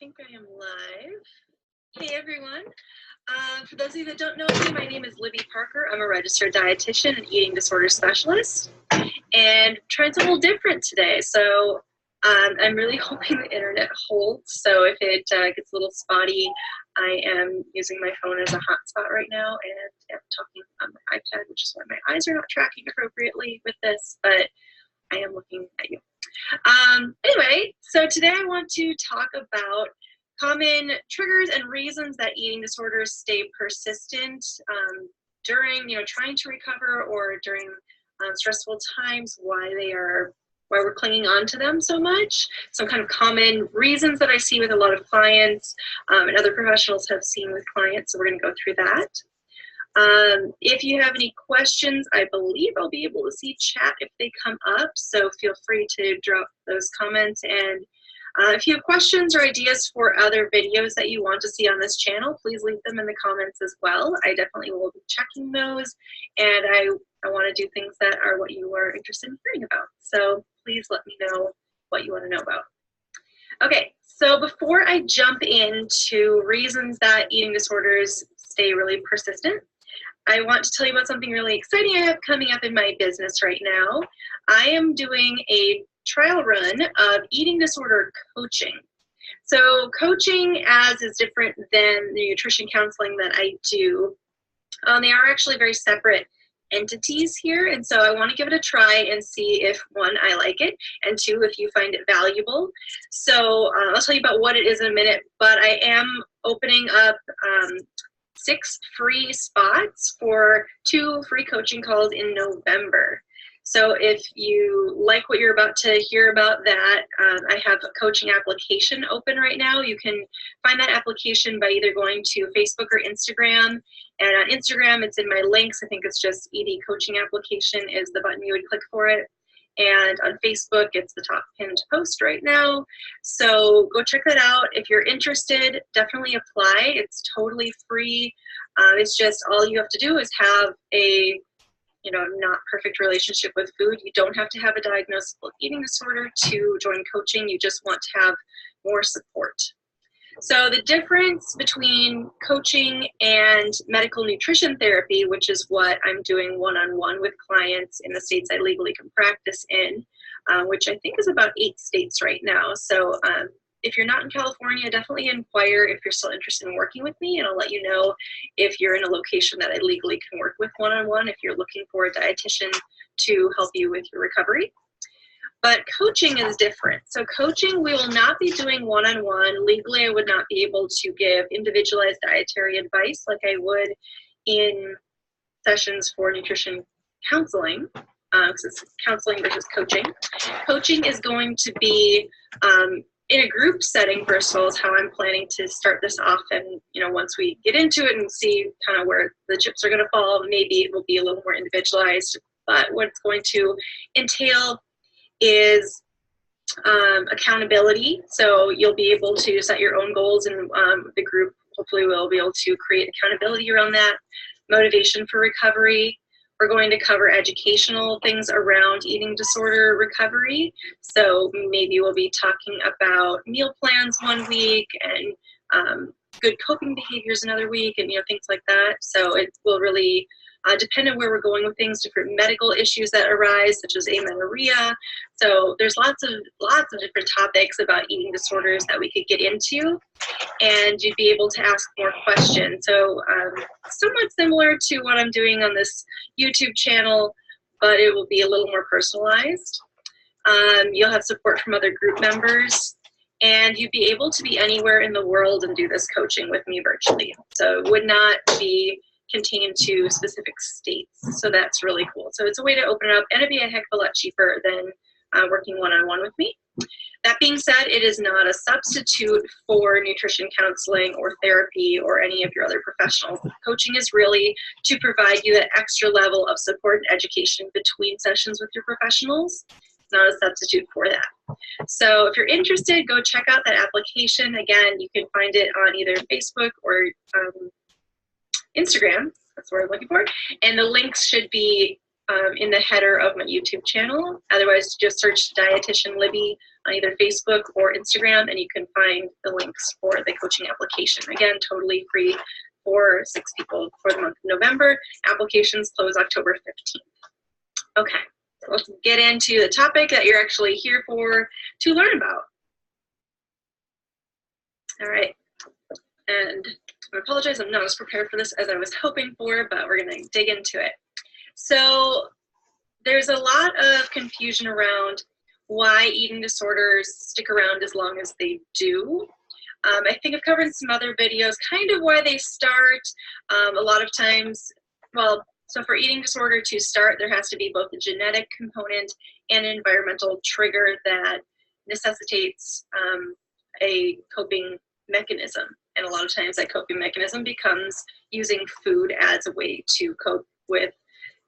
think I am live. Hey everyone. For those of you that don't know me, my name is Libby Parker. I'm a registered dietitian and eating disorder specialist, and trying something a little different today. So I'm really hoping the internet holds. So if it gets a little spotty, I am using my phone as a hotspot right now, and I'm talking on my iPad, which is why my eyes are not tracking appropriately with this, but I am looking at you. Anyway, so today I want to talk about common triggers and reasons that eating disorders stay persistent during, trying to recover, or during stressful times, why we're clinging on to them so much. Some kind of common reasons that I see with a lot of clients and other professionals have seen with clients. So we're going to go through that. If you have any questions, I believe I'll be able to see chat if they come up, so feel free to drop those comments. And if you have questions or ideas for other videos that you want to see on this channel, please leave them in the comments as well. I definitely will be checking those, and I want to do things that are what you are interested in hearing about. So please let me know what you want to know about. Okay, so before I jump into reasons that eating disorders stay really persistent, I want to tell you about something really exciting I have coming up in my business right now. I am doing a trial run of eating disorder coaching. So coaching as is different than the nutrition counseling that I do. They are actually very separate entities here, and so I want to give it a try and see if, one, I like it, and two, if you find it valuable. So I'll tell you about what it is in a minute, but I am opening up 6 free spots for 2 free coaching calls in November. So if you like what you're about to hear about that, I have a coaching application open right now. You can find that application by either going to Facebook or Instagram. And on Instagram, it's in my links. I think it's just ED coaching application is the button you would click for it. And on Facebook, it's the top pinned post right now. So go check that out. If you're interested, definitely apply. It's totally free. It's just all you have to do is have a not perfect relationship with food. You don't have to have a diagnosable eating disorder to join coaching. You just want to have more support. So the difference between coaching and medical nutrition therapy, which is what I'm doing one-on-one with clients in the states I legally can practice in, which I think is about 8 states right now. So if you're not in California, definitely inquire if you're still interested in working with me, and I'll let you know if you're in a location that I legally can work with one-on-one if you're looking for a dietitian to help you with your recovery. But coaching is different. So coaching, we will not be doing one-on-one. Legally, I would not be able to give individualized dietary advice like I would in sessions for nutrition counseling, because it's counseling versus coaching. Coaching is going to be in a group setting. First of all, is how I'm planning to start this off. And once we get into it and see kind of where the chips are going to fall, maybe it will be a little more individualized. But what it's going to entail is accountability. So you'll be able to set your own goals, and the group hopefully will be able to create accountability around that. Motivation for recovery. We're going to cover educational things around eating disorder recovery. So maybe we'll be talking about meal plans one week and good coping behaviors another week, and things like that. So it will really depend on where we're going with things, different medical issues that arise, such as amenorrhea. So there's lots of different topics about eating disorders that we could get into, and you'd be able to ask more questions. So somewhat similar to what I'm doing on this YouTube channel, but it will be a little more personalized. You'll have support from other group members, and you'd be able to be anywhere in the world and do this coaching with me virtually. So it would not be contained to specific states. So that's really cool. So it's a way to open it up, and it'd be a heck of a lot cheaper than working one-on-one with me. That being said, it is not a substitute for nutrition counseling or therapy or any of your other professionals. Coaching is really to provide you that extra level of support and education between sessions with your professionals. It's not a substitute for that. So if you're interested, go check out that application. Again, you can find it on either Facebook or Instagram. That's what I'm looking for. And the links should be in the header of my YouTube channel. Otherwise, just search Dietitian Libby on either Facebook or Instagram, and you can find the links for the coaching application. Again, totally free for 6 people for the month of November. Applications close October 15th. Okay, so let's get into the topic that you're actually here for to learn about. All right, and I apologize, I'm not as prepared for this as I was hoping for, but we're gonna dig into it. So there's a lot of confusion around why eating disorders stick around as long as they do. I think I've covered in some other videos kind of why they start. A lot of times, well, so for eating disorder to start, there has to be both a genetic component and an environmental trigger that necessitates a coping mechanism. And a lot of times that coping mechanism becomes using food as a way to cope with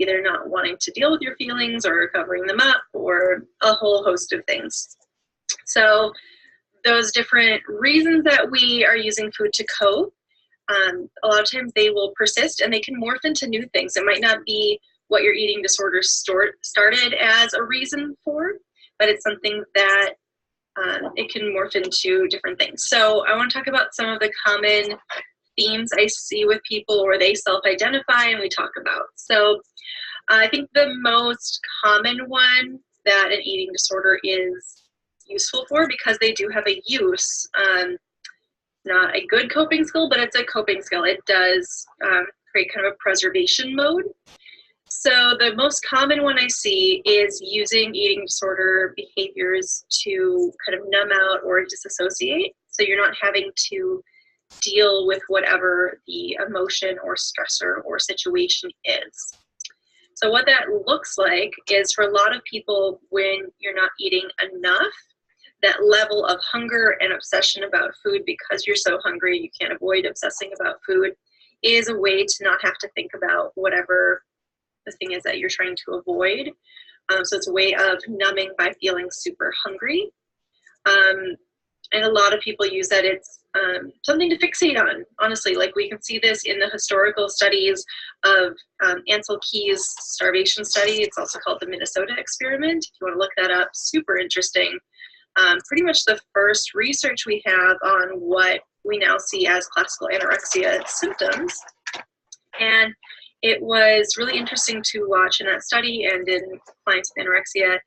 either not wanting to deal with your feelings or covering them up or a whole host of things. So those different reasons that we are using food to cope, a lot of times they will persist and they can morph into new things. It might not be what your eating disorder started as a reason for, but it's something that it can morph into different things. So I want to talk about some of the common themes I see with people where they self-identify and we talk about. So I think the most common one that an eating disorder is useful for, because they do have a use, not a good coping skill, but it's a coping skill. It does create kind of a preservation mode. So the most common one I see is using eating disorder behaviors to kind of numb out or disassociate. So you're not having to deal with whatever the emotion or stressor or situation is. So what that looks like is, for a lot of people, when you're not eating enough, that level of hunger and obsession about food, because you're so hungry you can't avoid obsessing about food, is a way to not have to think about whatever the thing is that you're trying to avoid. So it's a way of numbing by feeling super hungry. And a lot of people use that it's something to fixate on, honestly. Like, we can see this in the historical studies of Ansel Keys' starvation study. It's also called the Minnesota experiment. If you want to look that up, super interesting. Pretty much the first research we have on what we now see as classical anorexia symptoms. And it was really interesting to watch in that study and in clients with anorexia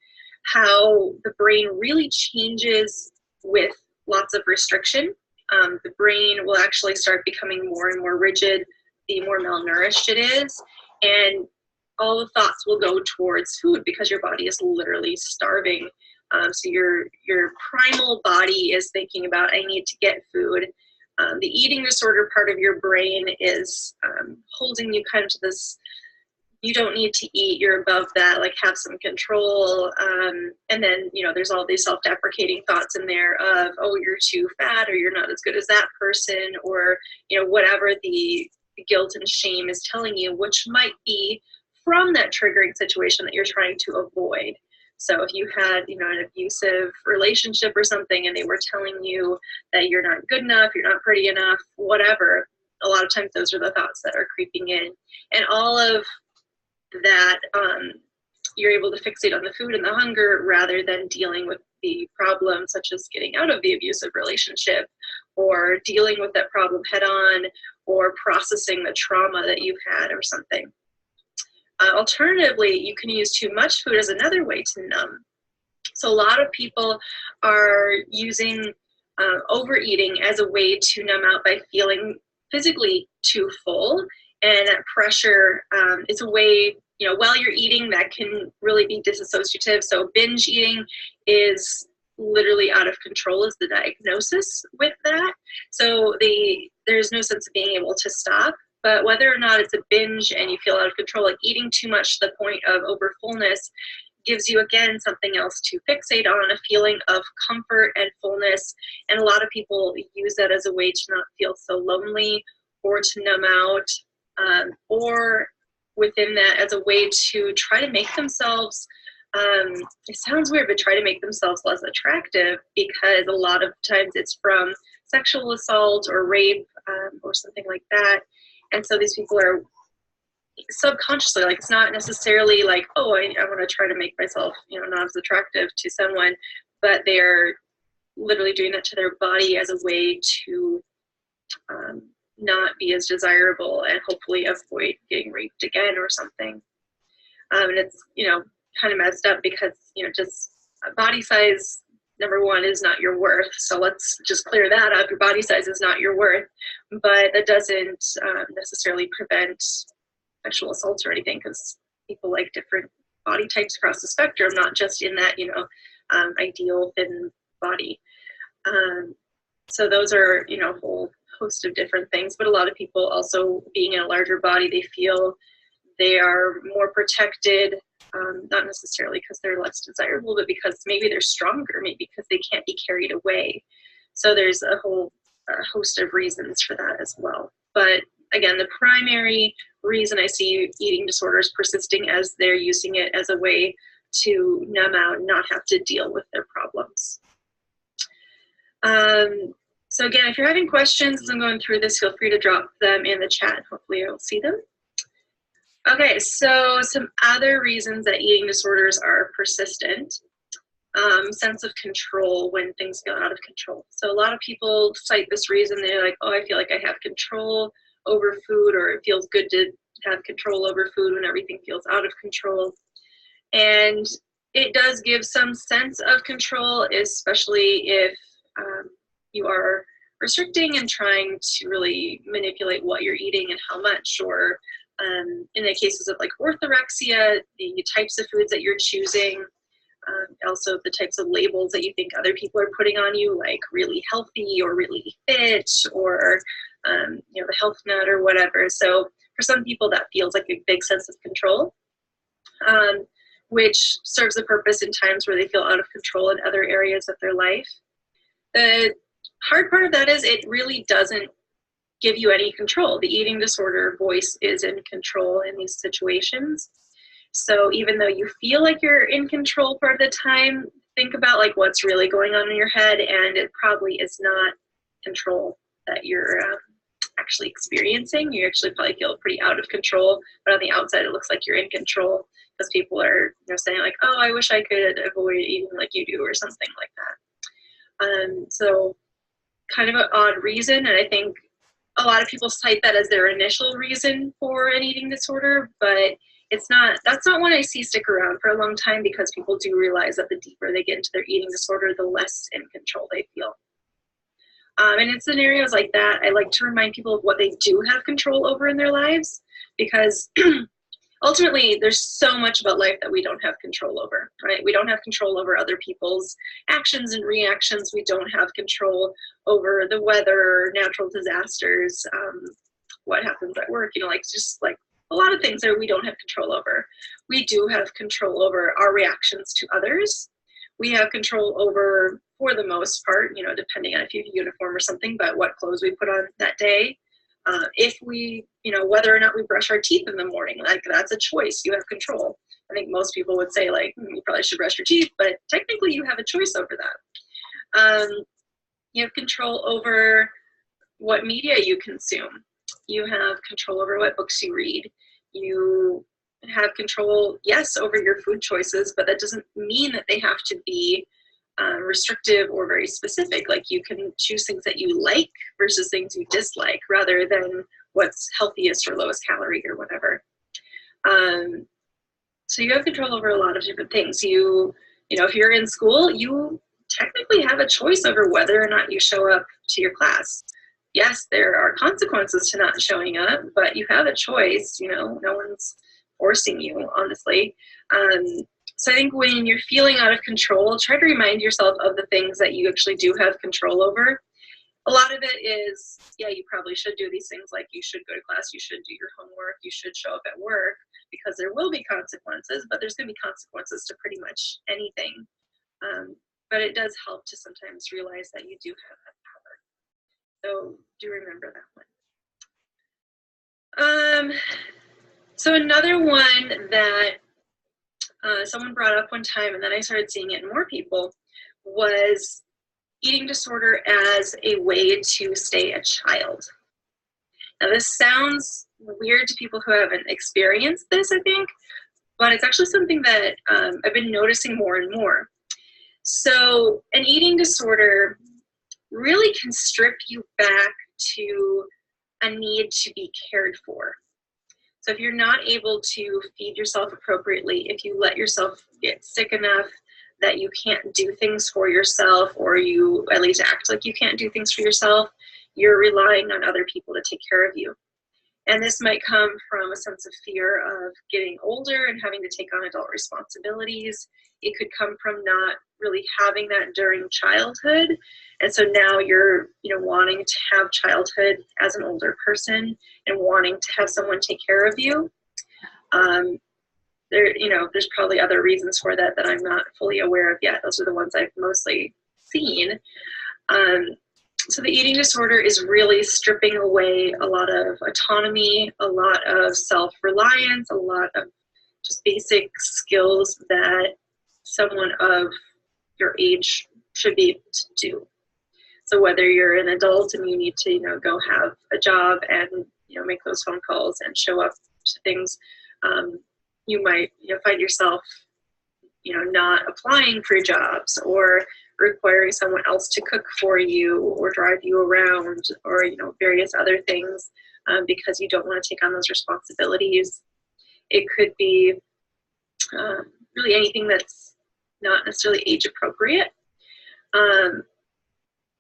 how the brain really changes with lots of restriction. The brain will actually start becoming more and more rigid the more malnourished it is, and all the thoughts will go towards food because your body is literally starving. So your primal body is thinking about, I need to get food. The eating disorder part of your brain is holding you kind of to this, you don't need to eat, you're above that, like, have some control. And then, there's all these self-deprecating thoughts in there of, oh, you're too fat, or you're not as good as that person, or, whatever the guilt and shame is telling you, which might be from that triggering situation that you're trying to avoid. So if you had, an abusive relationship or something, and they were telling you that you're not good enough, you're not pretty enough, whatever, a lot of times those are the thoughts that are creeping in. And all of that, you're able to fixate on the food and the hunger rather than dealing with the problem, such as getting out of the abusive relationship, or dealing with that problem head on, or processing the trauma that you had or something. Alternatively, you can use too much food as another way to numb. So a lot of people are using overeating as a way to numb out by feeling physically too full, and that pressure is a way, while you're eating, that can really be disassociative. So binge eating is literally out of control is the diagnosis with that. So there's no sense of being able to stop. But whether or not it's a binge and you feel out of control, like eating too much to the point of overfullness, gives you, again, something else to fixate on, a feeling of comfort and fullness. And a lot of people use that as a way to not feel so lonely, or to numb out, or within that as a way to try to make themselves, it sounds weird, but try to make themselves less attractive, because a lot of times it's from sexual assault or rape, or something like that. And so these people are subconsciously, like, it's not necessarily like, oh, I want to try to make myself, not as attractive to someone, but they're literally doing that to their body as a way to not be as desirable and hopefully avoid getting raped again or something. And it's, kind of messed up because, just body size, number one, is not your worth. So let's just clear that up. Your body size is not your worth, but that doesn't necessarily prevent sexual assaults or anything, because people like different body types across the spectrum, not just in that, ideal thin body. So those are, a whole host of different things. But a lot of people also, being in a larger body, they feel they are more protected, not necessarily because they're less desirable, but because maybe they're stronger, maybe because they can't be carried away. So there's a whole host of reasons for that as well. But again, the primary reason I see eating disorders persisting as they're using it as a way to numb out and not have to deal with their problems. So again, if you're having questions as I'm going through this, feel free to drop them in the chat. Hopefully I'll see them. Okay, so some other reasons that eating disorders are persistent. Sense of control when things feel out of control. So a lot of people cite this reason. They're like, oh, I feel like I have control over food, or it feels good to have control over food when everything feels out of control. And it does give some sense of control, especially if you are restricting and trying to really manipulate what you're eating and how much, or in the cases of like orthorexia, the types of foods that you're choosing, also the types of labels that you think other people are putting on you, like really healthy or really fit, or the health nut or whatever. So for some people that feels like a big sense of control, which serves a purpose in times where they feel out of control in other areas of their life. The hard part of that is it really doesn't give you any control. The eating disorder voice is in control in these situations. So even though you feel like you're in control part of the time, think about like what's really going on in your head, and it probably is not control that you're actually experiencing. You actually probably feel pretty out of control, but on the outside it looks like you're in control, because people are saying like, oh, I wish I could avoid eating like you do, or something like that. So kind of an odd reason, and I think a lot of people cite that as their initial reason for an eating disorder, but that's not one I see stick around for a long time, because people do realize that the deeper they get into their eating disorder, the less in control they feel. And in scenarios like that, I like to remind people of what they do have control over in their lives, because ultimately there's so much about life that we don't have control over, right? We don't have control over other people's actions and reactions. We don't have control over the weather, natural disasters, what happens at work, just like a lot of things that we don't have control over. We do have control over our reactions to others. We have control over, for the most part, depending on if you have a uniform or something, but what clothes we put on that day. If we, whether or not we brush our teeth in the morning, like that's a choice, you have control. I think most people would say like, you probably should brush your teeth, but technically you have a choice over that. You have control over what media you consume. You have control over what books you read. You have control, yes, over your food choices, but that doesn't mean that they have to be restrictive or very specific. Like you can choose things that you like versus things you dislike, rather than what's healthiest or lowest calorie or whatever. So you have control over a lot of different things. If you're in school, you technically have a choice over whether or not you show up to your class. Yes, there are consequences to not showing up, but you have a choice. No one's forcing you, honestly. So I think when you're feeling out of control, try to remind yourself of the things that you actually do have control over. A lot of it is, yeah, you probably should do these things, like you should go to class, you should do your homework, you should show up at work, because there will be consequences, but there's going to be consequences to pretty much anything. But it does help to sometimes realize that you do have that power. So do remember that one. So another one that someone brought up one time, and then I started seeing it in more people, was eating disorder as a way to stay a child. Now this sounds weird to people who haven't experienced this, I think, but it's actually something that I've been noticing more and more. So an eating disorder really can strip you back to a need to be cared for. So if you're not able to feed yourself appropriately, if you let yourself get sick enough that you can't do things for yourself, or you at least act like you can't do things for yourself, you're relying on other people to take care of you. And this might come from a sense of fear of getting older and having to take on adult responsibilities. It could come from not really having that during childhood. And so now you're, wanting to have childhood as an older person and wanting to have someone take care of you. There's probably other reasons for that I'm not fully aware of yet. Those are the ones I've mostly seen. So the eating disorder is really stripping away a lot of autonomy, a lot of self-reliance, a lot of just basic skills that someone of your age should be able to do. So whether you're an adult and you need to, go have a job and, make those phone calls and show up to things, you might, find yourself, not applying for jobs or requiring someone else to cook for you or drive you around or, various other things because you don't want to take on those responsibilities. It could be really anything that's not necessarily age appropriate.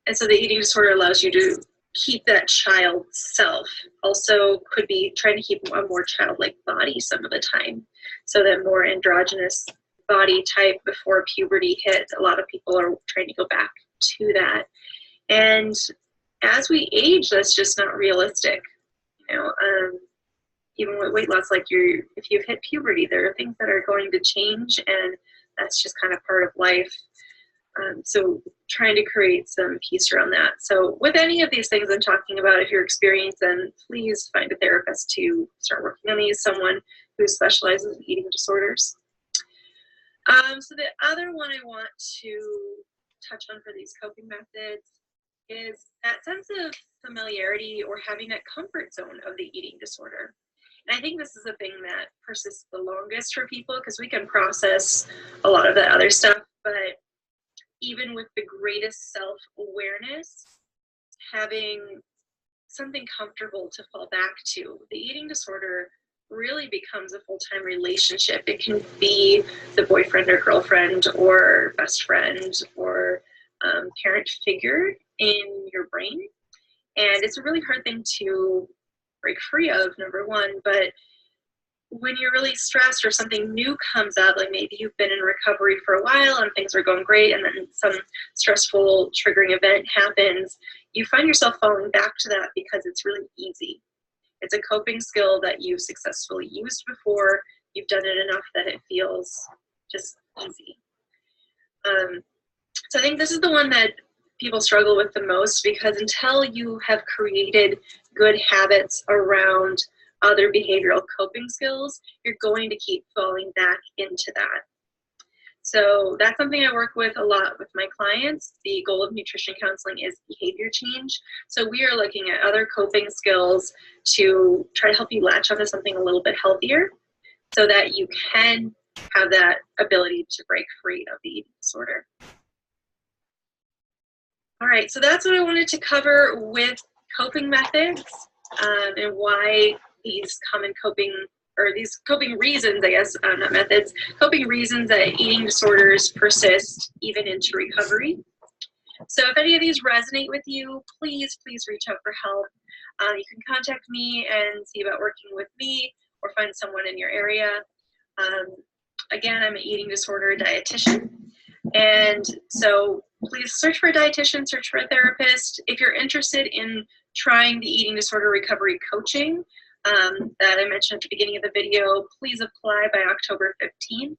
And so the eating disorder allows you to keep that child self. Also could be trying to keep a more childlike body some of the time. So that more androgynous body type before puberty hit, a lot of people are trying to go back to that. And as we age, that's just not realistic. Even with weight loss, if you've hit puberty, there are things that are going to change, and that's just kind of part of life. So trying to create some peace around that. So with any of these things I'm talking about, if you're experienced, then please find a therapist to start working on these, someone who specializes in eating disorders. So the other one I want to touch on for these coping methods is that sense of familiarity or having that comfort zone of the eating disorder. And I think this is the thing that persists the longest for people because we can process a lot of that other stuff, but even with the greatest self-awareness, having something comfortable to fall back to, the eating disorder really becomes a full-time relationship. It can be the boyfriend or girlfriend or best friend or parent figure in your brain. And it's a really hard thing to break free of, number one, but when you're really stressed or something new comes up, like maybe you've been in recovery for a while and things are going great and then some stressful triggering event happens, you find yourself falling back to that because it's really easy. It's a coping skill that you've successfully used before. You've done it enough that it feels just easy. So I think this is the one that people struggle with the most because until you have created good habits around other behavioral coping skills, you're going to keep falling back into that. So that's something I work with a lot with my clients. The goal of nutrition counseling is behavior change. So we are looking at other coping skills to try to help you latch onto something a little bit healthier so that you can have that ability to break free of the eating disorder. All right, so that's what I wanted to cover with coping methods and why these common coping, or these coping reasons, I guess, not methods, coping reasons that eating disorders persist even into recovery. So if any of these resonate with you, please reach out for help. You can contact me and see about working with me or find someone in your area. Again, I'm an eating disorder dietitian. And so please search for a dietitian, search for a therapist. If you're interested in trying the eating disorder recovery coaching that I mentioned at the beginning of the video, please apply by October 15th.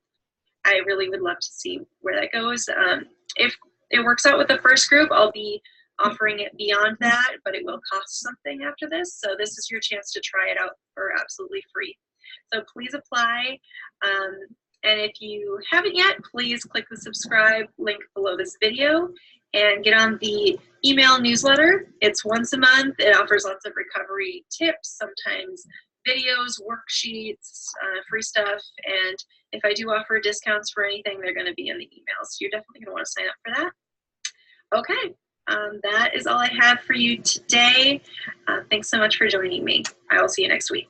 I really would love to see where that goes. If it works out with the first group, I'll be offering it beyond that, but it will cost something after this. So this is your chance to try it out for absolutely free. So please apply. And if you haven't yet, please click the subscribe link below this video and get on the email newsletter. It's once a month. It offers lots of recovery tips, sometimes videos, worksheets, free stuff, and if I do offer discounts for anything, they're going to be in the email. So you're definitely going to want to sign up for that. Okay, that is all I have for you today. Thanks so much for joining me. I will see you next week.